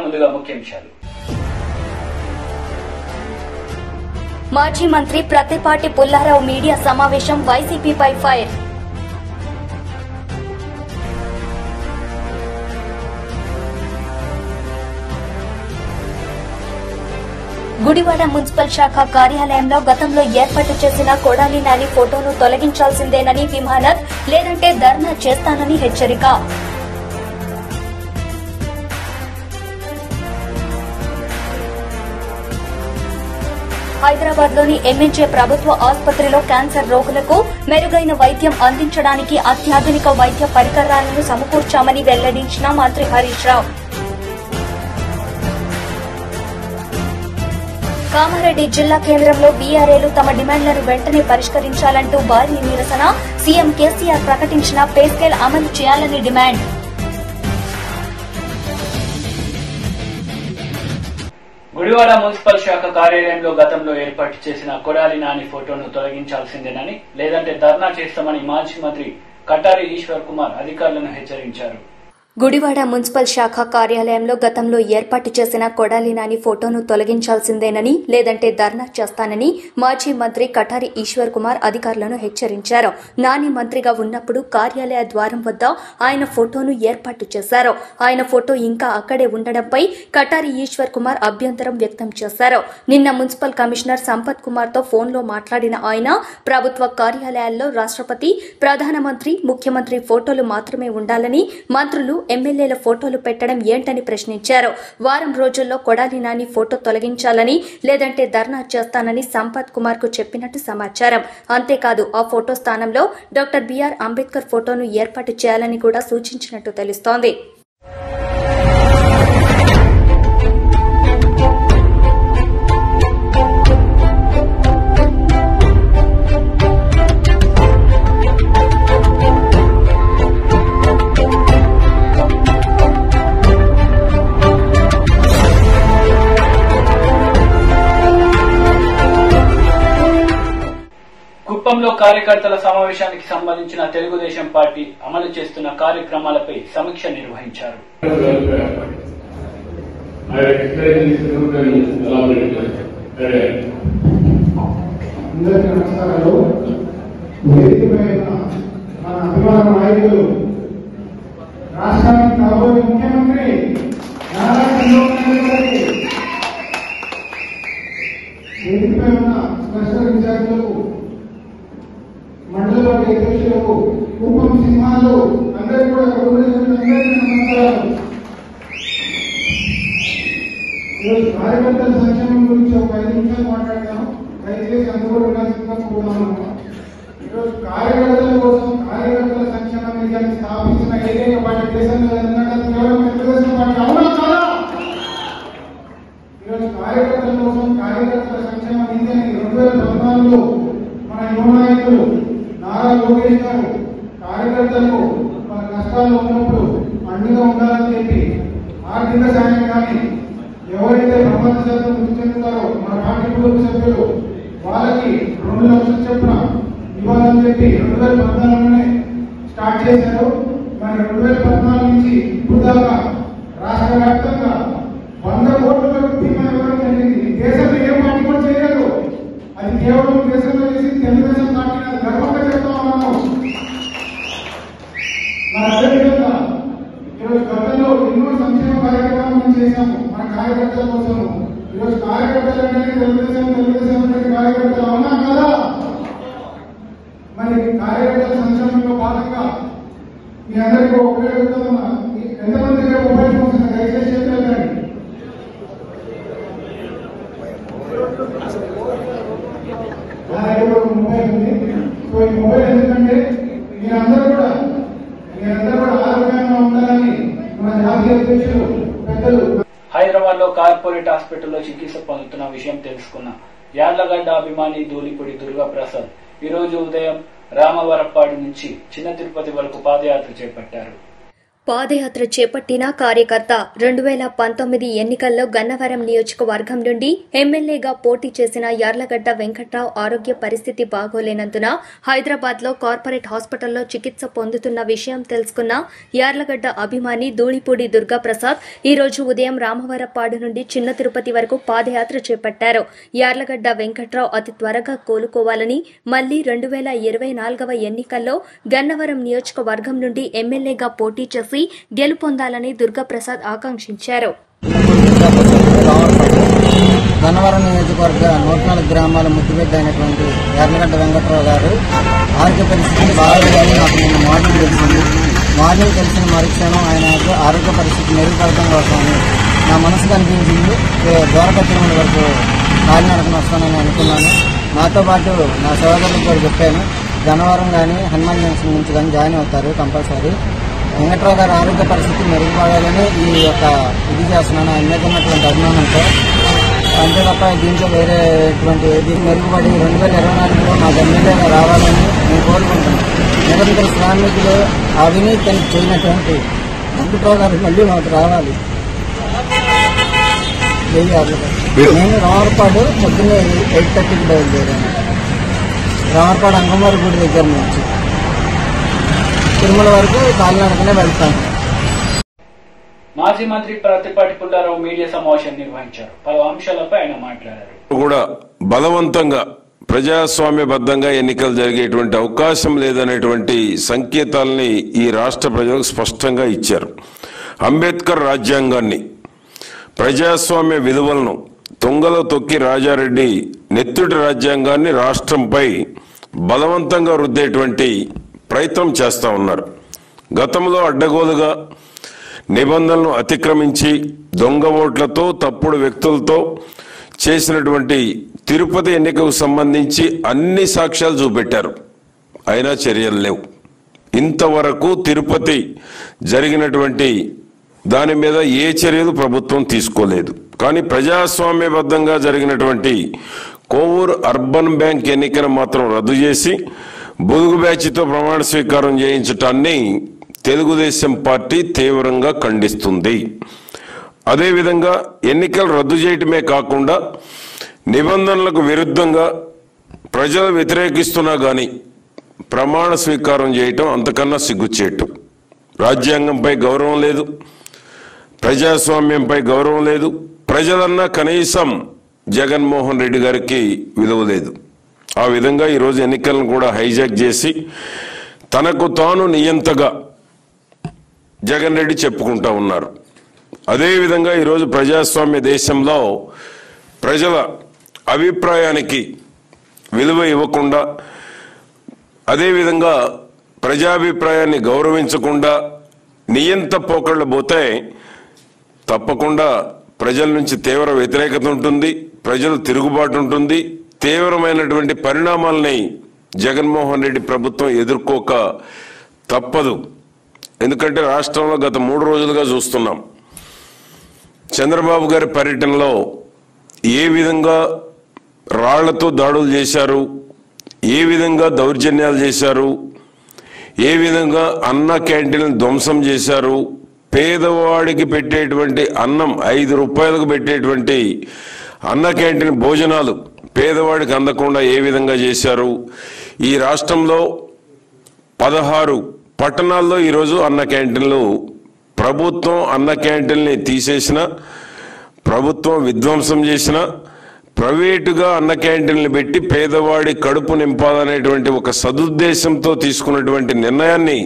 ముందుగా ముఖ్యాంశాలు. మాజీ మంత్రి ప్రత్తిపాటి పుల్లారావు మీడియా సమావేశం వైసీపీపై ఫైర్. గుడివాడ మున్సిపల్ శాఖ కార్యాలయంలో గతంలో ఏర్పాటు చేసిన కొడాలి నాని ఫోటోను తొలగించాల్సిందేనని విమానర్, లేదంటే ధర్నా చేస్తానని హెచ్చరిక. హైదరాబాద్లోని ఎంఎన్జే ప్రభుత్వ ఆసుపత్రిలో క్యాన్సర్ రోగులకు మెరుగైన వైద్యం అందించడానికి అత్యాధునిక వైద్య పరికరాలను సమకూర్చామని వెల్లడించిన మంత్రి హరీష్ రావు. కామారెడ్డి జిల్లా కేంద్రంలో బీఆర్ఏలు తమ డిమాండ్లను వెంటనే పరిష్కరించాలంటూ భారీ నిరసన. సీఎం కేసీఆర్ ప్రకటించిన పే స్కేల్ అమలు చేయాలని డిమాండ్. గుడివాడ మున్సిపల్ శాఖ కార్యాలయంలో గతంలో ఏర్పాటు చేసిన కొడాలి నాని ఫోటోను తొలగించాల్సిందేనని, లేదంటే ధర్నా చేస్తామని మాజీ మంత్రి కటారి ఈశ్వర్ కుమార్ అధికారులను హెచ్చరించారు. గుడివాడ మున్సిపల్ శాఖ కార్యాలయంలో గతంలో ఏర్పాటు చేసిన కొడాలి నాని ఫోటోను తొలగించాల్సిందేనని, లేదంటే ధర్నా చేస్తానని మాజీ మంత్రి కటారి ఈశ్వర్ కుమార్ అధికారులను హెచ్చరించారు. నాని మంత్రిగా ఉన్నప్పుడు కార్యాలయ ద్వారం వద్ద ఆయన ఫోటోను ఏర్పాటు చేశారు. ఆయన ఫోటో ఇంకా అక్కడే ఉండడంపై కటారి ఈశ్వర్ కుమార్ అభ్యంతరం వ్యక్తం చేశారు. నిన్న మున్సిపల్ కమిషనర్ సంపత్ కుమార్ తో ఫోన్లో మాట్లాడిన ఆయన ప్రభుత్వ కార్యాలయాల్లో రాష్ట్రపతి, ప్రధానమంత్రి, ముఖ్యమంత్రి ఫోటోలు మాత్రమే ఉండాలని, మంత్రులు, ఎమ్మెల్యేల ఫోటోలు పెట్టడం ఏంటని ప్రశ్నించారు. వారం రోజుల్లో కొడాలి నాని ఫోటో తొలగించాలని, లేదంటే ధర్నా చేస్తానని సంపత్ కుమార్ కు చెప్పినట్టు సమాచారం. అంతేకాదు ఆ ఫోటో స్థానంలో డాక్టర్ బిఆర్ అంబేద్కర్ ఫోటోను ఏర్పాటు చేయాలని కూడా సూచించినట్టు తెలుస్తోంది. కుప్పంలో కార్యకర్తల సమావేశానికి సంబంధించిన తెలుగుదేశం పార్టీ అమలు చేస్తున్న కార్యక్రమాలపై సమీక్ష నిర్వహించారు. రాష్ట్రానికి కాబోయే ముఖ్యమంత్రి నారా చంద్రబాబు నాయుడు వేదికపై ఉన్న స్పెషల్ ఇన్ఛార్జీలకు, మండల పార్టీ అధ్యక్షులకు, కుప్పం సింహాలు అందరికీ కూడా నమస్కారాలు. ఈరోజు కార్యకర్తల సంక్షేమం గురించి ఒక 5 నిమిషాలు మాట్లాడతాను. దయచేసి అందరూ ఉండాల్సిందిగా కోరుతున్నాను. ఈరోజు కార్యకర్తల కోసం, కార్యకర్తల సంక్షేమ నిధిని స్థాపించిన ఏకైక పార్టీ దేశంలో కేవలం తెలుగుదేశం పార్టీ. అవునా కాదా? ఈరోజు కార్యకర్తల కోసం, కార్యకర్తల సంక్షేమ నిధి అని 2014లో మన యువ నాయకులు నారా లోకేష్ గారు కార్యకర్తలకు మన కష్టాల్లో ఉన్నప్పుడు అండగా ఉండాలని చెప్పి ఆర్థిక సాయం కానీ, ఎవరైతే ప్రమాద శాతం మృతి చెందుతారో మన పార్టీ కుటుంబ సభ్యులు వాళ్ళకి 2 లక్షల చొప్పున ఇవ్వాలని చెప్పి 2014లోనే స్టార్ట్ చేశారు. మరి 2014 నుంచి ఇప్పుడు దాకా రాష్ట్ర వ్యాప్తంగా 100 కోట్ల బీమా ఇవ్వడం జరిగింది. దేశంలో ఏ పార్టీ కూడా చేయలేదు. అది కేవలం దేశంలో చేసి తెలుగుదేశం పార్టీ గర్వంగా చెప్తా ఉన్నాము. మరి అదేవిధంగా ఈరోజు గతంలో ఎన్నో సంక్షేమ కార్యక్రమాలు చేశాము మన కార్యకర్తల కోసం. ఈరోజు కార్యకర్తలు అంటే తెలుగుదేశం కార్యకర్తలు. అవునా కదా? మరి కార్యకర్తల సంక్షేమంలో భాగంగా మీ అందరికీ ఒకటే అడుగుతున్నా, ఎంతమంది మొబైల్ ఫోన్స్ దయచేసి చెప్పండి. మొబైల్ ఉంది. సో ఈ మొబైల్ ఎందుకంటే మీరందరూ కూడా ఆరోగ్యంగా ఉండాలని మన జాతీయ అధ్యక్షులు పెద్దలు. హైదరాబాద్ లో కార్పొరేట్ హాస్పిటల్లో చికిత్స పొందుతున్న విషయం తెలుసుకున్న యార్లగడ్డ అభిమాని ధూళిపూడి దుర్గాప్రసాద్ ఈ రోజు ఉదయం రామవరప్పాడు నుంచి చిన్న తిరుపతి వరకు పాదయాత్ర చేపట్టారు. పాదయాత్ర చేపట్టిన కార్యకర్త 2019 ఎన్నికల్లో గన్నవరం నియోజకవర్గం నుండి ఎమ్మెల్యేగా పోటీ చేసిన యార్లగడ్డ వెంకట్రావు ఆరోగ్య పరిస్థితి బాగోలేనందున హైదరాబాద్ లో కార్పొరేట్ హాస్పిటల్లో చికిత్స పొందుతున్న విషయం తెలుసుకున్న యార్లగడ్డ అభిమాని ధూళిపూడి దుర్గాప్రసాద్ ఈ రోజు ఉదయం రామవరపాడు నుండి చిన్న తిరుపతి వరకు పాదయాత్ర చేపట్టారు. యార్లగడ్డ వెంకట్రావు అతి త్వరగా కోలుకోవాలని, మళ్లీ 2024 ఎన్నికల్లో గన్నవరం నియోజకవర్గం నుండి ఎమ్మెల్యేగా పోటీ చేసి గెలుపొందాలని దుర్గాప్రసాద్ ఆకాంక్షించారు. గన్నవరం నియోజకవర్గ 104 గ్రామాల ముద్దుబిడ్డ అయినటువంటి యార్లగడ్డ వెంకట్రావు గారు ఆరోగ్య పరిస్థితి బాగాలేదని నాకు నిన్న మార్నింగ్ తెలిసింది. మార్నింగ్ తెలిసిన మరుక్షణం ఆయన ఆరోగ్య పరిస్థితి మెరుగుపడటం కోసమని నా మనసుకు అనిపించింది. ద్వారకత్తిరుమల వరకు కాలినడకన వస్తానని అనుకున్నాను. నాతో పాటు నా సోదరులకు కూడా చెప్పాను, గన్నవరం కానీ హనుమాన్ జంక్షన్ నుంచి కానీ జాయిన్ అవుతారు కంపల్సరీ. వెంకట్రావు గారి ఆరోగ్య పరిస్థితి మెరుగుపడాలని ఈ యొక్క ఇది చేస్తున్నాను ఆయన మీద ఉన్నటువంటి అభిమానంతో. అంతే తప్ప దీంట్లో వేరేటువంటి ఏది మెరుగుపడి 2024లో నాకు ఎమ్మెల్యేగా రావాలని నేను కోరుకుంటున్నాను. నిరంతర శ్రామికులు అవినీతిని చేయనటువంటి వెంకట్రావు గారు మళ్ళీ మాకు రావాలి. నేను రామర్పాడు పొద్దున్నే 8:30కి బయలుదేరాను. రామర్పాడు అంగన్వాడి గుడి దగ్గర నుంచి తిరుమల వరకు కాలినడకనే వెళ్తాను. మాజీ మంత్రి ప్రత్తిపాటి పుల్లారావు మీడియా సమావేశం నిర్వహించారు. పలు అంశాలపై ఆయన మాట్లాడారు. కూడా బలవంతంగా ప్రజాస్వామ్యబద్ధంగా ఎన్నికలు జరిగేటువంటి అవకాశం లేదనేటువంటి సంకేతాలని ఈ రాష్ట్ర ప్రజలకు స్పష్టంగా ఇచ్చారు. అంబేద్కర్ రాజ్యాంగాన్ని, ప్రజాస్వామ్య విలువలను తుంగలో తొక్కి రాజారెడ్డి నెత్తుటి రాజ్యాంగాన్ని రాష్ట్రంపై బలవంతంగా రుద్దేటువంటి ప్రయత్నం చేస్తూ ఉన్నారు. గతంలో అడ్డగోలుగా నిబంధనలను అతిక్రమించి దొంగ ఓట్లతో తప్పుడు వ్యక్తులతో చేసినటువంటి తిరుపతి ఎన్నికకు సంబంధించి అన్ని సాక్ష్యాలు చూపెట్టారు. అయినా చర్యలు లేవు. ఇంతవరకు తిరుపతి జరిగినటువంటి దాని మీద ఏ చర్యలు ప్రభుత్వం తీసుకోలేదు. కానీ ప్రజాస్వామ్యబద్ధంగా జరిగినటువంటి కోవూరు అర్బన్ బ్యాంక్ ఎన్నికను మాత్రం రద్దు చేసి బులుగు బ్యాచ్తో ప్రమాణ స్వీకారం చేయించటాన్ని తెలుగుదేశం పార్టీ తీవ్రంగా ఖండిస్తుంది. అదేవిధంగా ఎన్నికలు రద్దు చేయటమే కాకుండా నిబంధనలకు విరుద్ధంగా ప్రజలు వ్యతిరేకిస్తున్నా కానీ ప్రమాణ స్వీకారం చేయటం అంతకన్నా సిగ్గుచేటు. రాజ్యాంగంపై గౌరవం లేదు, ప్రజాస్వామ్యంపై గౌరవం లేదు. ప్రజలన్నా కనీసం జగన్మోహన్ రెడ్డి గారికి విలువ లేదు. ఆ విధంగా ఈరోజు ఎన్నికలను కూడా హైజాక్ చేసి తనకు తాను నియంతగా జగన్ రెడ్డి చెప్పుకుంటా ఉన్నారు. అదేవిధంగా ఈరోజు ప్రజాస్వామ్య దేశంలో ప్రజల అభిప్రాయానికి విలువ ఇవ్వకుండా, అదేవిధంగా ప్రజాభిప్రాయాన్ని గౌరవించకుండా నియంత పోకళ్ళు పోతే తప్పకుండా ప్రజల నుంచి తీవ్ర వ్యతిరేకత ఉంటుంది, ప్రజలు తిరుగుబాటు ఉంటుంది. తీవ్రమైనటువంటి పరిణామాలని జగన్మోహన్ రెడ్డి ప్రభుత్వం ఎదుర్కోక తప్పదు. ఎందుకంటే రాష్ట్రంలో గత 3 రోజులుగా చూస్తున్నాం చంద్రబాబు గారి పర్యటనలో ఏ విధంగా రాళ్లతో దాడులు చేశారు, ఏ విధంగా దౌర్జన్యాలు చేశారు, ఏ విధంగా అన్న క్యాంటీన్లు ధ్వంసం చేశారు, పేదవాడికి పెట్టేటువంటి అన్నం 5 రూపాయలకు పెట్టేటువంటి అన్న క్యాంటీన్ భోజనాలు పేదవాడికి అందకుండా ఏ విధంగా చేశారు. ఈ రాష్ట్రంలో 16 పట్టణాల్లో ఈరోజు అన్న క్యాంటీన్లు, ప్రభుత్వం అన్న క్యాంటీన్ని తీసేసిన, ప్రభుత్వం విధ్వంసం చేసిన, ప్రైవేటుగా అన్న క్యాంటీన్లు పెట్టి పేదవాడి కడుపు నింపాలనేటువంటి ఒక సదుద్దేశంతో తీసుకున్నటువంటి నిర్ణయాన్ని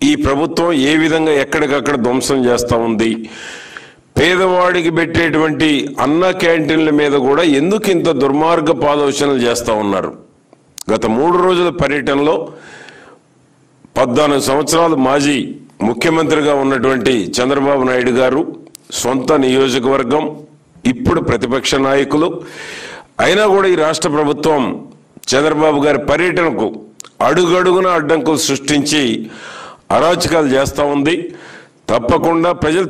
ఈ ప్రభుత్వం ఏ విధంగా ఎక్కడికక్కడ ధ్వంసం చేస్తూ ఉంది. పేదవాడికి పెట్టేటువంటి అన్న క్యాంటీన్ల మీద కూడా ఎందుకు ఇంత దుర్మార్గపు ఆలోచనలు చేస్తూ ఉన్నారు. గత 3 రోజుల పర్యటనలో 14 సంవత్సరాలు మాజీ ముఖ్యమంత్రిగా ఉన్నటువంటి చంద్రబాబు నాయుడు గారు సొంత నియోజకవర్గం, ఇప్పుడు ప్రతిపక్ష నాయకులు అయినా కూడా ఈ రాష్ట్ర ప్రభుత్వం చంద్రబాబు గారి పర్యటనకు అడుగడుగున అడ్డంకులు సృష్టించి అరాచకాలు చేస్తూ ఉంది. తప్పకుండా ప్రజలు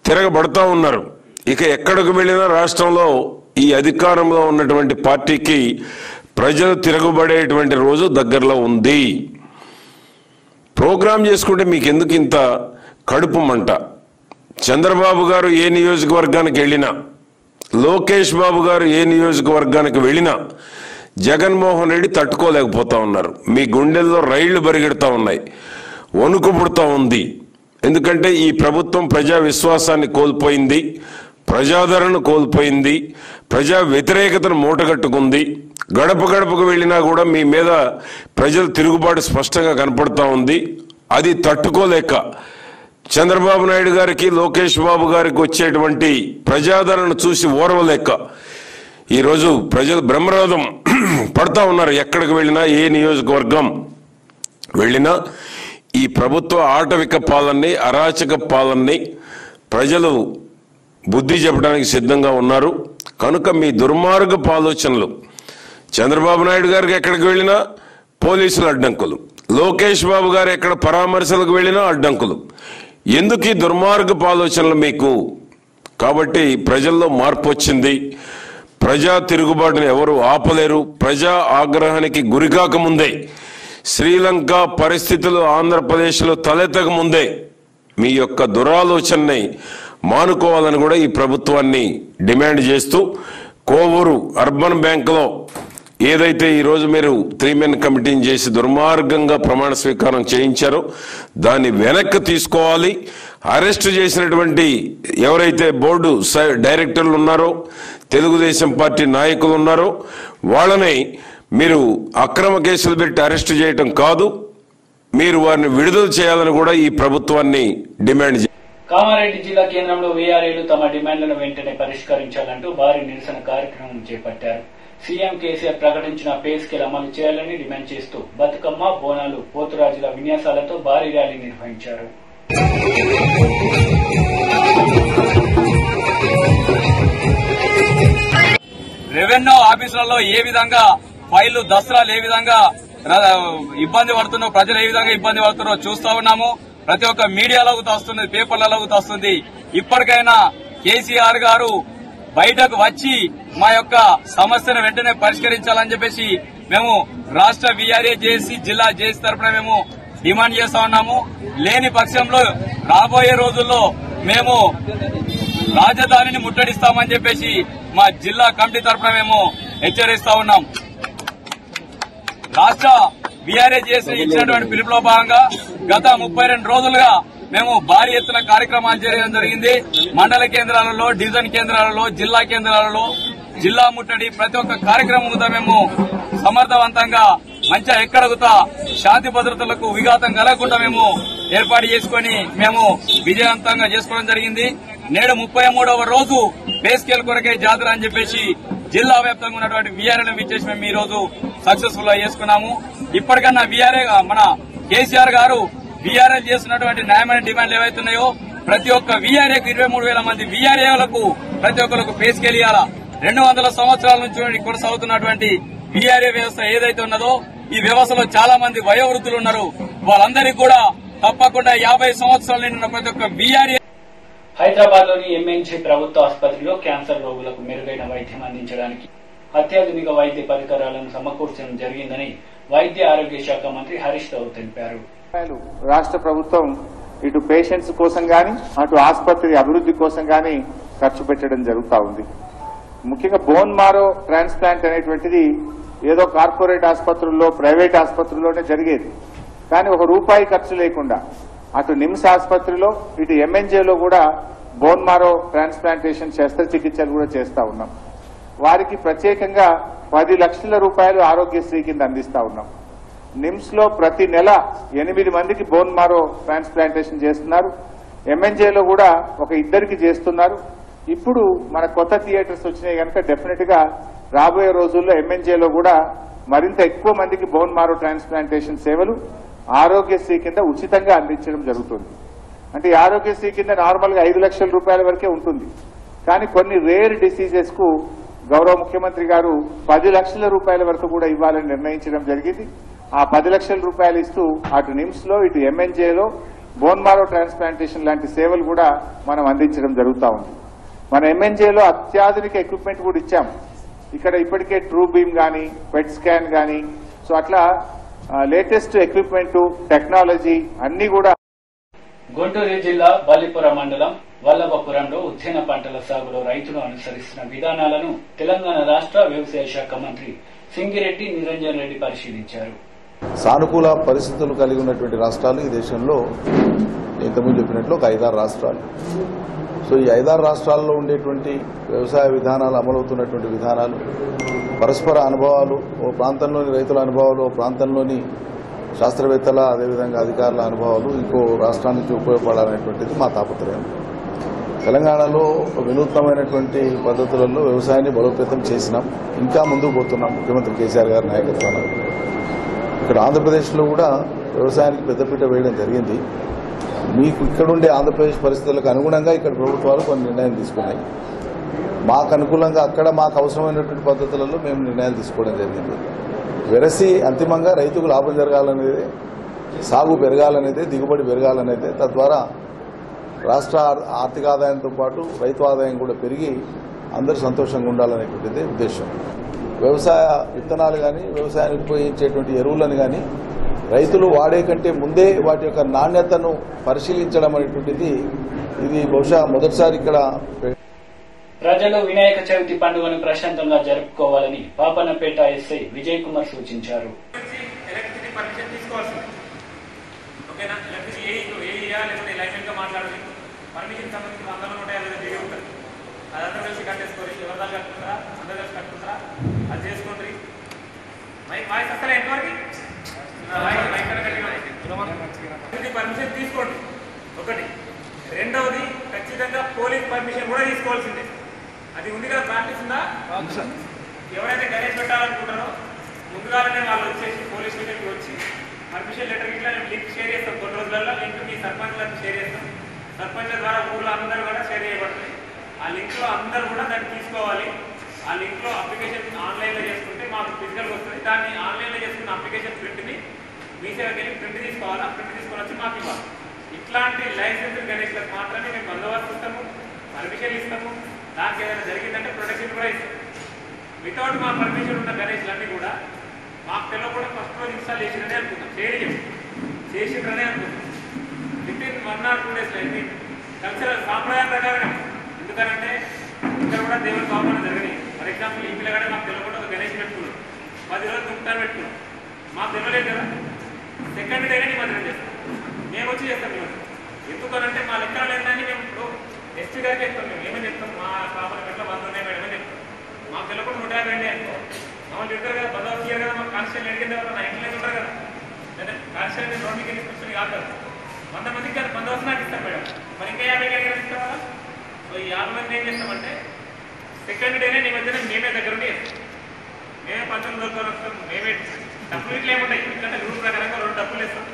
తిరగబడతా ఉన్నారు. ఇక ఎక్కడికి వెళ్ళినా రాష్ట్రంలో ఈ అధికారంలో ఉన్నటువంటి పార్టీకి ప్రజలు తిరగబడేటువంటి రోజు దగ్గరలో ఉంది. ప్రోగ్రాం చేసుకుంటే మీకు ఎందుకు ఇంత కడుపు మంట. చంద్రబాబు గారు ఏ నియోజకవర్గానికి వెళ్ళినా, లోకేష్ బాబు గారు ఏ నియోజకవర్గానికి వెళ్ళినా జగన్మోహన్ రెడ్డి తట్టుకోలేకపోతా ఉన్నారు. మీ గుండెల్లో రైళ్లు బరిగెడతా ఉన్నాయి, వణుకు పుడతా ఉంది. ఎందుకంటే ఈ ప్రభుత్వం ప్రజా విశ్వాసాన్ని కోల్పోయింది, ప్రజాదరణ కోల్పోయింది, ప్రజా వ్యతిరేకతను మూటగట్టుకుంది. గడప గడపకు వెళ్ళినా కూడా మీ మీద ప్రజల తిరుగుబాటు స్పష్టంగా కనపడతా ఉంది. అది తట్టుకోలేక చంద్రబాబు నాయుడు గారికి, లోకేష్ బాబు గారికి వచ్చేటువంటి ప్రజాదరణ చూసి ఓర్వలేక ఈరోజు ప్రజలు బ్రహ్మరథం పడతా ఉన్నారు. ఎక్కడికి వెళ్ళినా, ఏ నియోజకవర్గం వెళ్ళినా ఈ ప్రభుత్వ ఆటవిక పాలనని, అరాచక పాలనని ప్రజలు బుద్ధి చెప్పడానికి సిద్ధంగా ఉన్నారు. కనుక మీ దుర్మార్గపు ఆలోచనలు, చంద్రబాబు నాయుడు గారికి ఎక్కడికి వెళ్ళినా పోలీసులు అడ్డంకులు, లోకేష్ బాబు గారు ఎక్కడ పరామర్శలకు వెళ్ళినా అడ్డంకులు. ఎందుకు ఈ దుర్మార్గపు ఆలోచనలు మీకు? కాబట్టి ప్రజల్లో మార్పు వచ్చింది. ప్రజా తిరుగుబాటును ఎవరు ఆపలేరు. ప్రజా ఆగ్రహానికి గురికాక ముందే, శ్రీలంక పరిస్థితులు ఆంధ్రప్రదేశ్లో తలెత్తక ముందే మీ యొక్క దురాలోచనని మానుకోవాలని కూడా ఈ ప్రభుత్వాన్ని డిమాండ్ చేస్తూ, కోవూరు అర్బన్ బ్యాంకులో ఏదైతే ఈరోజు మీరు 3 మెన్ కమిటీని చేసి దుర్మార్గంగా ప్రమాణ స్వీకారం చేయించారో దాన్ని వెనక్కి తీసుకోవాలి. అరెస్ట్ చేసినటువంటి ఎవరైతే బోర్డు డైరెక్టర్లు ఉన్నారో, తెలుగుదేశం పార్టీ నాయకులు ఉన్నారో వాళ్ళని మీరు అక్రమ కేసులు పెట్టి అరెస్ట్ చేయటం కాదు, మీరు వారిని విడుదల చేయాలని కూడా ఈ ప్రభుత్వాన్ని డిమాండ్ చేయాలి. కామారెడ్డి జిల్లా కేంద్రంలో వీఆర్ఏలు తమ డిమాండ్లను వెంటనే పరిష్కరించాలంటూ భారీ నిరసన కార్యక్రమం చేపట్టారు. సీఎం కేసీఆర్ ప్రకటించిన పే స్కేల్ అమలు చేయాలని డిమాండ్ చేస్తూ బతుకమ్మ, బోనాలు, పోతురాజుల విన్యాసాలతో భారీ ర్యాలీ నిర్వహించారు. రెవెన్యూ ఆఫీసులలో ఏ విధంగా ఫైళ్లు దసరాలు ఏ విధంగా ఇబ్బంది పడుతున్నారో, ప్రజలు ఏ విధంగా ఇబ్బంది పడుతున్నారో చూస్తా ఉన్నాము. ప్రతి ఒక్క మీడియాలోకి వస్తుంది, పేపర్లలోకి వస్తుంది. ఇప్పటికైనా కేసీఆర్ గారు బయటకు వచ్చి మా యొక్క సమస్యను వెంటనే పరిష్కరించాలని చెప్పేసి మేము రాష్ట్ర వీఆర్ఏ జేఏసీ, జిల్లా జేఏసీ తరఫున మేము డిమాండ్ చేస్తా ఉన్నాము. లేని పక్షంలో రాబోయే రోజుల్లో మేము రాజధానిని ముట్టడిస్తామని చెప్పేసి మా జిల్లా కమిటీ తరఫున మేము హెచ్చరిస్తా ఉన్నాం. రాష్ట్ర వీఆర్ఏ జేఏసీ ఇచ్చినటువంటి పిలుపులో భాగంగా గత 32 రోజులుగా మేము భారీ ఎత్తున కార్యక్రమాలు చేయడం జరిగింది. మండల కేంద్రాలలో, డివిజన్ కేంద్రాలలో, జిల్లా కేంద్రాలలో జిల్లా ముట్టడి ప్రతి ఒక్క కార్యక్రమం మేము సమర్థవంతంగా మంచిగా ఎక్కడగుతా శాంతి భద్రతలకు విఘాతం కలగకుండా మేము ఏర్పాటు చేసుకుని మేము విజయవంతంగా చేసుకోవడం జరిగింది. నేడు 33వ రోజు పే స్కేల్ కొరకే జాతర అని చెప్పేసి జిల్లా వ్యాప్తంగా ఉన్నటువంటి వీఆర్ఏలను విచ్చేసి మేము ఈ రోజు సక్సెస్ఫుల్ గా చేసుకున్నాము. ఇప్పటికన్నా వీఆర్ఏ మన కేసీఆర్ గారు వీఆర్ఏ చేస్తున్నటువంటి న్యాయమైన డిమాండ్లు ఏవైతున్నాయో ప్రతి ఒక్క వీఆర్ఏకు 23,000 మంది వీఆర్ఏలకు ప్రతి ఒక్కరికి పే స్కేల్ ఇవ్వాలా. 200 సంవత్సరాల నుంచి కొనసాగుతున్నటువంటి వీఆర్ఏ వ్యవస్థ ఏదైతే ఉన్నదో ఈ వ్యవస్థలో చాలా మంది వయోవృద్ధులు ఉన్నారు. వాళ్ళందరికీ కూడా తప్పకుండా 50 సంవత్సరాలు నిండిన ప్రతి ఒక్క వీఆర్ఏ. హైదరాబాద్ లోని ఎంఎన్జీ ప్రభుత్వ ఆసుపత్రిలో క్యాన్సర్ రోగులకు మెరుగైన వైద్యం అందించడానికి అత్యాధునిక వైద్య పరికరాలను సమకూర్చడం జరిగిందని వైద్య ఆరోగ్య శాఖ మంత్రి హరీష్ రావు తెలిపారు. రాష్ట్ర ప్రభుత్వం ఇటు పేషెంట్స్ కోసం గాని, అటు ఆసుపత్రి అభివృద్ధి కోసం గాని ఖర్చు పెట్టడం జరుగుతూ ఉంది. ముఖ్యంగా బోన్ మారో ట్రాన్స్ప్లాంట్ అనేటువంటిది ఏదో కార్పొరేట్ ఆసుపత్రుల్లో, ప్రైవేట్ ఆసుపత్రుల్లోనే జరిగేది. కానీ ₹1 ఖర్చు లేకుండా అటు నిమ్స్ ఆసుపత్రిలో, ఇటు ఎంఎన్జేలో కూడా బోన్ మారో ట్రాన్స్ప్లాంటేషన్ శస్త్రచికిత్సలు కూడా చేస్తా ఉన్నాం. వారికి ప్రత్యేకంగా 10 లక్షల రూపాయలు ఆరోగ్యశ్రీ కింద అందిస్తా ఉన్నాం. నిమ్స్ లో ప్రతి నెల 8 మందికి బోన్ మారో ట్రాన్స్ప్లాంటేషన్ చేస్తున్నారు. ఎంఎన్జేలో కూడా ఒక 2కి చేస్తున్నారు. ఇప్పుడు మన కొత్త థియేటర్స్ వచ్చినాయి కనుక డెఫినెట్ గా రాబోయే రోజుల్లో ఎంఎన్జేలో కూడా మరింత ఎక్కువ మందికి బోన్ మారో ట్రాన్స్ప్లాంటేషన్ సేవలు ఆరోగ్యశ్రీ కింద ఉచితంగా అందించడం జరుగుతుంది. అంటే ఈ ఆరోగ్యశ్రీ కింద నార్మల్ గా 5 లక్షల రూపాయల వరకే ఉంటుంది. కానీ కొన్ని రేర్ డిసీజెస్ కు గౌరవ ముఖ్యమంత్రి గారు 10 లక్షల రూపాయల వరకు కూడా ఇవ్వాలని నిర్ణయించడం జరిగింది. ఆ 10 లక్షల రూపాయలు ఇస్తూ అటు నిమ్స్ లో, ఇటు ఎంఎన్జేలో బోన్ మారో ట్రాన్స్ప్లాంటేషన్ లాంటి సేవలు కూడా మనం అందించడం జరుగుతూ ఉంది. మన ఎంఎన్జేలో అత్యాధునిక ఎక్విప్మెంట్ కూడా ఇచ్చాం. ఇక్కడ ఇప్పటికే ట్రూ బీమ్ గానీ, పెట్ స్కాన్ గానీ, సో అట్లా లేటెస్ట్ ఎక్విప్మెంట్, టెక్నాలజీ అన్ని కూడా. గుంటూరు జిల్లా బల్లిపుర మండలం వల్లభపురంలో ఉద్యాన పంటల సాగులో రైతులు అనుసరిస్తున్న విధానాలను తెలంగాణ రాష్ట్ర వ్యవసాయ శాఖ మంత్రి సింగిరెడ్డి నిరంజన్ రెడ్డి పరిశీలించారు. సానుకూల పరిస్థితులు కలిగి ఉన్నటువంటి రాష్ట్రాలు ఈ దేశంలో ఇంతకుముందు చెప్పినట్లు ఒక 5-6 రాష్ట్రాలు. సో ఈ 5-6 రాష్ట్రాల్లో ఉండేటువంటి వ్యవసాయ విధానాలు, అమలవుతున్నటువంటి విధానాలు, పరస్పర అనుభవాలు, ఓ ప్రాంతంలోని రైతుల అనుభవాలు, ఓ ప్రాంతంలోని శాస్త్రవేత్తల అదేవిధంగా అధికారుల అనుభవాలు ఇంకో రాష్ట్రానికి ఉపయోగపడాలనేటువంటిది మా తాపత్రయం. తెలంగాణలో వినూత్నమైనటువంటి పద్ధతులలో వ్యవసాయాన్ని బలోపేతం చేసినాం, ఇంకా ముందుకు పోతున్నాం ముఖ్యమంత్రి కేసీఆర్ గారి నాయకత్వంలో. ఇక్కడ ఆంధ్రప్రదేశ్లో కూడా వ్యవసాయానికి పెద్దపీట వేయడం జరిగింది. మీకు ఇక్కడుండే ఆంధ్రప్రదేశ్ పరిస్థితులకు అనుగుణంగా ఇక్కడ ప్రభుత్వాలు కొన్ని నిర్ణయాలు తీసుకున్నాయి. మాకు అనుకూలంగా అక్కడ మాకు అవసరమైనటువంటి పద్ధతులలో మేము నిర్ణయాలు తీసుకోవడం జరిగింది. వెరసి అంతిమంగా రైతుకు లాభం జరగాలనేదే, సాగు పెరగాలనేదే, దిగుబడి పెరగాలనేదే, తద్వారా రాష్ట్ర ఆర్థిక ఆదాయంతో పాటు రైతు ఆదాయం కూడా పెరిగి అందరూ సంతోషంగా ఉండాలనేటువంటిదే ఉద్దేశం. వ్యవసాయ విత్తనాలు కానీ, వ్యవసాయానికి ఉపయోగించేటువంటి ఎరువులను కానీ రైతులు వాడే కంటే ముందే వాటి యొక్క నాణ్యతను పరిశీలించడం అనేటువంటిది ఇది బహుశా మొదటిసారి ఇక్కడ. ప్రజలు వినాయక చవితి పండుగను ప్రశాంతంగా జరుపుకోవాలని పాపన్నపేట ఎస్ఐ విజయ్ కుమార్ సూచించారు. పర్మిషన్ తీసుకోండి ఒకటి. రెండవది ఖచ్చితంగా పోలీస్ పర్మిషన్ కూడా తీసుకోవాల్సిందే. అది ఉంది కదా, ప్రాక్టీస్ ఉందా? ఎవరైతే గణేష్ పెట్టాలనుకుంటారో ముందుగానే వాళ్ళు వచ్చేసి పోలీస్ స్టేషన్కి వచ్చి పర్మిషన్ లెటర్ ఇట్లా లింక్ షేర్ చేస్తాం. కొన్ని రోజులలో లింక్ మీ సర్పంచ్లకు షేర్ చేస్తాం. సర్పంచ్ల ద్వారా ఊళ్ళో అందరూ కూడా షేర్ చేయబడుతుంది. ఆ లింక్ లో అందరూ కూడా దాన్ని తీసుకోవాలి. ఆ లింక్ లో అప్లికేషన్ ఆన్లైన్ లో చేసుకుంటే మాకు ఫిజికల్ వస్తుంది. దాన్ని ఆన్లైన్ లో చేసుకున్న అప్లికేషన్ ప్రింట్ ని మీ సేవకి వెళ్ళి ప్రింట్ తీసుకోవాలి. ప్రింట్ తీసుకొని వచ్చి మాకు ఇవ్వాలి. ఇట్లాంటి లైసెన్స్ గణేష్లకు మాత్రమే మేము బందోబస్తు ఇస్తాము, పర్మిషన్ ఇస్తాము. దానికి ఏదైనా జరిగిందంటే ప్రొటెక్షన్ కూడా ఇస్తాం. వితౌట్ మా పర్మిషన్ ఉన్న గణేష్లన్నీ కూడా మాకు తెలియకుండా ఫస్ట్ రోజు ఇన్స్టాల్ చేసిందనే అనుకుంటాం, చేసిండ్రనే అనుకుంటాం. వితిన్ 1 or 2 days అయింది. కల్చరల్ సాంప్రదాయం ప్రకారం. ఎందుకంటే ఇక్కడ కూడా దేవుని భావన జరిగినాయి. ఫర్ ఎగ్జాంపుల్ ఈ పిల్లగానే మాకు తెలియకుండా ఒక గణేష్ పెట్టుకున్నాం, 10 రోజులు దుఃఖాన్ని పెట్టుకున్నాం. మాకు తెలియలేదు కదా, సెకండ్ డేనే నిమజ్జనం చేస్తాం. మేము వచ్చి చేస్తాం. మేము ఎందుకనంటే మా లెక్కలు లేదని మేము ఇప్పుడు ఎస్టీ గారికి చెప్తాం. మేము ఏమని చెప్తాం, మా పాపల పెట్లో 100 ఉన్నాయి మేడం అని చెప్తాం. మాకు తెలియకుండా 150 అనుకో మమ్మల్ని చెప్తారు కదా, బందోబస్తు ఇయ్యారు కదా. మాకు కాన్స్టిట్యూషన్ అడిగిన వాళ్ళు 90 ఉంటారు కదా, కాన్స్టిట్యూషన్ రోడ్డుకి తీసుకొచ్చి కాదు కదా. 100 మందికి కదా బందోబస్తు నాకు ఇస్తాం మేడం. మరి ఇంకా 50 అడిగిన ఇస్తాం కదా. సో ఈ 50 మంది ఏం చేస్తామంటే సెకండ్ డేనే నిమజ్జనం మేమే దగ్గర ఉండి చేస్తాం. మేమే పంచులు దొరుకుతాం వస్తాం. మేమే డబ్బులు ఇట్లా ఏముంటాయి. ఎందుకంటే రూల్ ప్రకారంగా 2 డబ్బులు ఇస్తాం.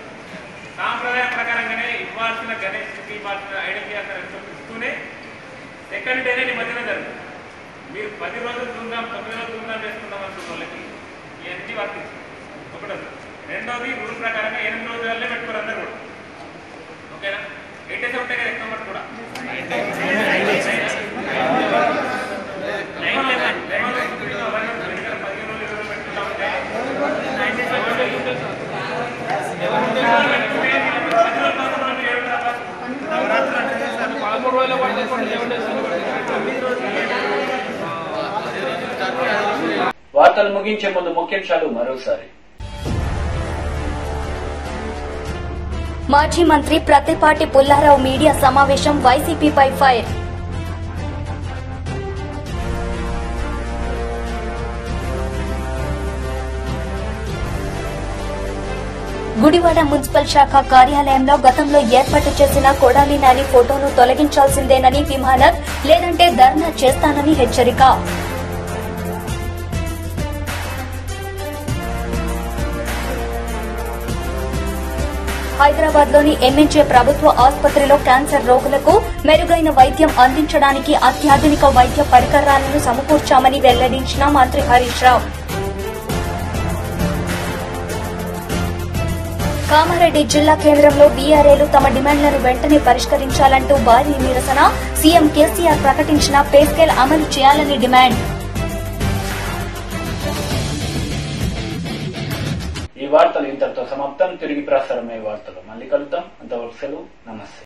సాంప్రదాయం ప్రకారంగానే ఇవ్వాల్సిన గణేష్కి ఇవ్వాల్సిన ఐడెంటిటీ ఇస్తూనే సెకండ్ డేనే నిమజ్జనం జరుగుతుంది. మీరు 10 రోజులు దుందాం, 9 రోజులు దుందాం చేసుకుందాం అనుకున్న వాళ్ళకి ఇవన్నీ వర్తిస్తాయి. ఒకటోది. రెండోది రూల్ ప్రకారంగా 8 రోజులనే పెట్టుకోరు అందరు కూడా. ఓకేనా? 8 days ఉంటాయి కదా ఎక్కువ కూడా. వార్తలు ముగించే ముందు ముఖ్యాంశాలు మరోసారి. మాజీ మంత్రి ప్రత్తిపాటి పుల్లారావు మీడియా సమావేశం, వైసీపీపై ఫైర్. గుడివాడ మున్సిపల్ శాఖ కార్యాలయంలో గతంలో ఏర్పాటు చేసిన కొడాలి నాని ఫోటోను తొలగించాల్సిందేనని విమానత్, లేదంటే ధర్నా చేస్తానని హెచ్చరిక. హైదరాబాద్ లోని ఎంఎన్జే ప్రభుత్వ ఆసుపత్రిలో క్యాన్సర్ రోగులకు మెరుగైన వైద్యం అందించడానికి అత్యాధునిక వైద్య పరికరాలను సమకూర్చామని వెల్లడించిన మంత్రి హరీష్ రావు. కామారెడ్డి జిల్లా కేంద్రంలో వీఆర్ఏలు తమ డిమాండ్లను వెంటనే పరిష్కరించాలంటూ భారీ నిరసన, సీఎం కేసీఆర్ ప్రకటించిన పే స్కేల్ అమలు చేయాలని డిమాండ్. ఈ వార్తలు ఇంతటితో సమాప్తం. తిరిగి ప్రసారమయ్యే వార్తలు మళ్ళీ కలుద్దాం. అంతవరకు సెలవు. నమస్తే.